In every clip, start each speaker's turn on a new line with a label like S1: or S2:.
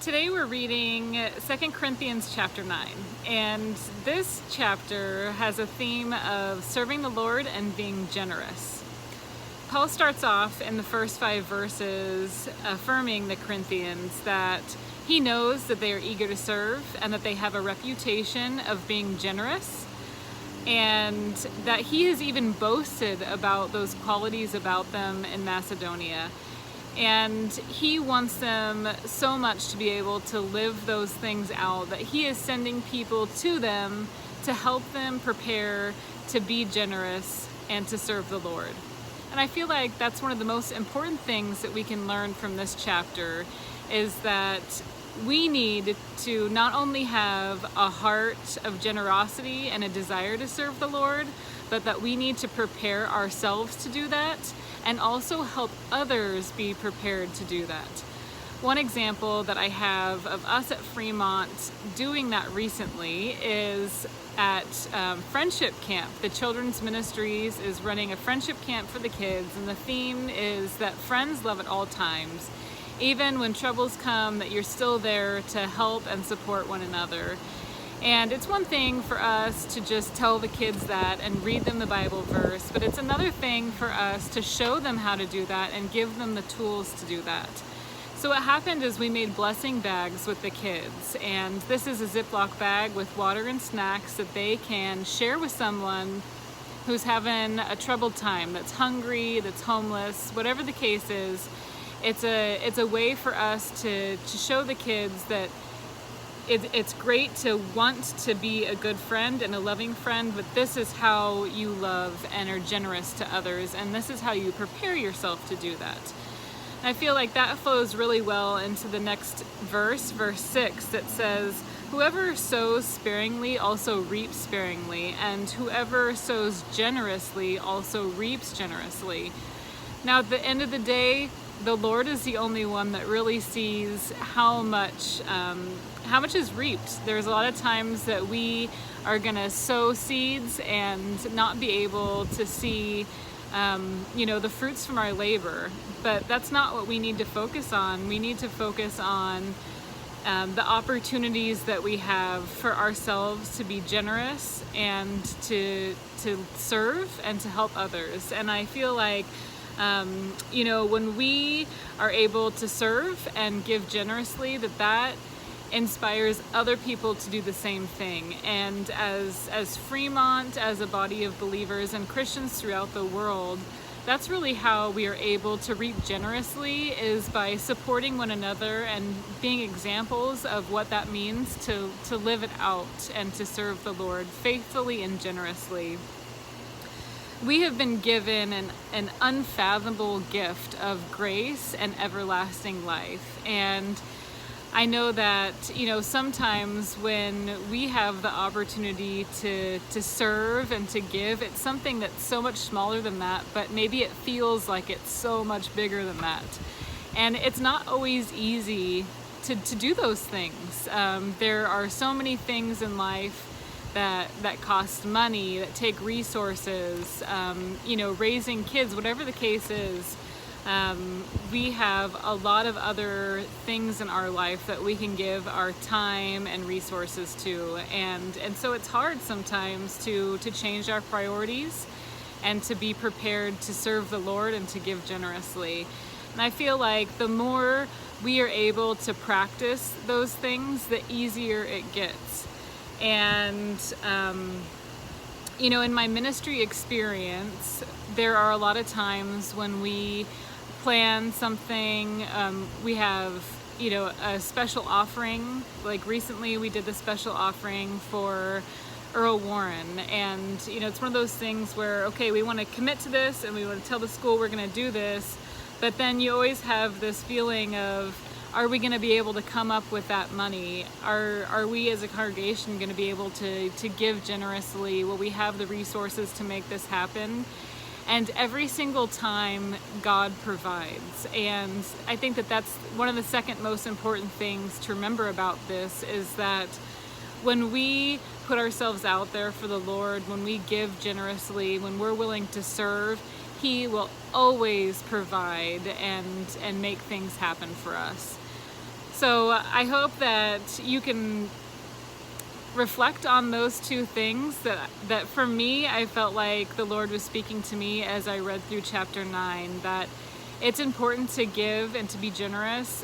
S1: Today we're reading 2 Corinthians chapter 9, and this chapter has a theme of serving the Lord and being generous. Paul starts off in the first 5 verses affirming the Corinthians that he knows that they are eager to serve and that they have a reputation of being generous, and that he has even boasted about those qualities about them in Macedonia. And he wants them so much to be able to live those things out that he is sending people to them to help them prepare to be generous and to serve the Lord. And I feel like that's one of the most important things that we can learn from this chapter, is that we need to not only have a heart of generosity and a desire to serve the Lord, but that we need to prepare ourselves to do that and also help others be prepared to do that. One example that I have of us at Fremont doing that recently is at Friendship Camp. The Children's Ministries is running a friendship camp for the kids, and the theme is that friends love at all times. Even when troubles come, that you're still there to help and support one another. And it's one thing for us to just tell the kids that and read them the Bible verse, but it's another thing for us to show them how to do that and give them the tools to do that. So what happened is we made blessing bags with the kids, and this is a Ziploc bag with water and snacks that they can share with someone who's having a troubled time, that's hungry, that's homeless, whatever the case is. It's a way for us to show the kids that it's great to want to be a good friend and a loving friend, but this is how you love and are generous to others, and this is how you prepare yourself to do that. And I feel like that flows really well into the next verse, verse 6, that says, "Whoever sows sparingly also reaps sparingly, and whoever sows generously also reaps generously." Now, at the end of the day, the Lord is the only one that really sees how much is reaped. There's a lot of times that we are gonna sow seeds and not be able to see the fruits from our labor. But that's not what we need to focus on. We need to focus on the opportunities that we have for ourselves to be generous and to serve and to help others. And I feel like when we are able to serve and give generously, that inspires other people to do the same thing. And as Fremont, as a body of believers and Christians throughout the world, that's really how we are able to reap generously, is by supporting one another and being examples of what that means to live it out and to serve the Lord faithfully and generously. We have been given an unfathomable gift of grace and everlasting life. And I know that, sometimes when we have the opportunity to serve and to give, it's something that's so much smaller than that, but maybe it feels like it's so much bigger than that. And it's not always easy to do those things. There are so many things in life that cost money, that take resources, raising kids, whatever the case is. We have a lot of other things in our life that we can give our time and resources to, and so it's hard sometimes to change our priorities and to be prepared to serve the Lord and to give generously. And I feel like the more we are able to practice those things, the easier it gets. And in my ministry experience, there are a lot of times when we plan something, we have a special offering. Like recently we did the special offering for Earl Warren, and it's one of those things where, okay, we want to commit to this and we want to tell the school we're going to do this, but then you always have this feeling of, are we going to be able to come up with that money? Are we as a congregation going to be able to give generously? Will we have the resources to make this happen? And every single time God provides. And I think that that's one of the second most important things to remember about this, is that when we put ourselves out there for the Lord, when we give generously, when we're willing to serve, He will always provide and make things happen for us. So I hope that you can reflect on those two things, that for me, I felt like the Lord was speaking to me as I read through chapter 9, that it's important to give and to be generous,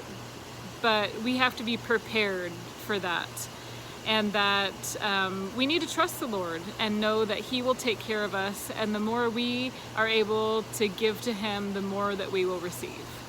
S1: but we have to be prepared for that. And that we need to trust the Lord and know that He will take care of us. And the more we are able to give to Him, the more that we will receive.